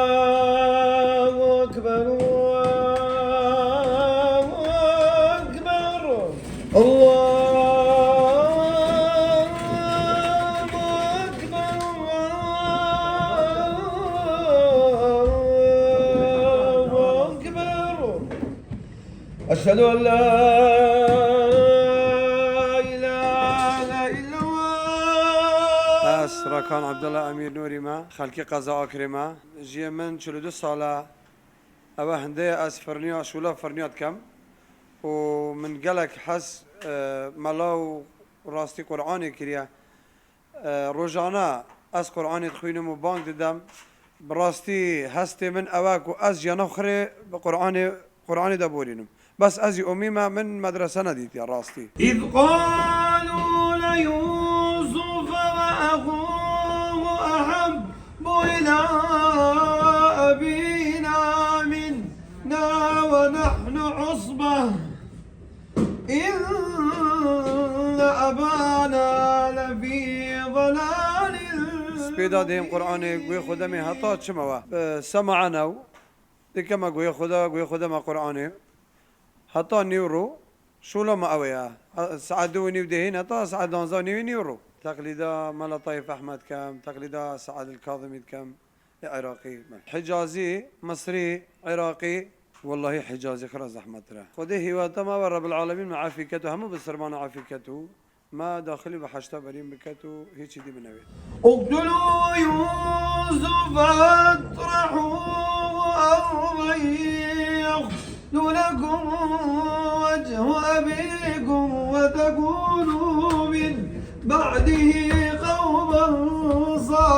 الله أكبر الله أكبر الله أكبر الله أكبر أشهد أن لا راكان عبد الله امير نوري ما خلقي قضاء اكرمه جي من 42 ساله اوه هندي اسفرنيا شولا فرنيات كم ومن قالك حس ملاو راستي قراني كريا روجانا اس قراني تخوينم وبانك ددم براستي هستي من اواك واز جنخري قراني دبورينم بس ازي اميمه من مدرسه نديت يا راستي إذ قالوا ليوسف وأخوه أحب إلى أبينا منا ونحن عصبة إن أبانا لفي ضلال سبيدا ديم قرآني قوي خدمي هطات شموا سمعنا ديكما قوي خدما قرآني هطا نيورو شو لما أويا سعدوني ودهين هطا سعد دانزاني نيورو تقليدا ملا طيف أحمد كم تقليدا سعد الكاظمي كم عراقي حجازي مصري عراقي والله حجازي خرز أحمد ترى خده هو تما رب العالمين مع عافيكته هم بالسرمان عافيكته ما داخلي بحشتا بريم بكتو هيك دي بنوي اقتلوا يوسف اطرحوه أرضا يخل لكم وجه أبيكم وتكونوا من بعده قوما صالحين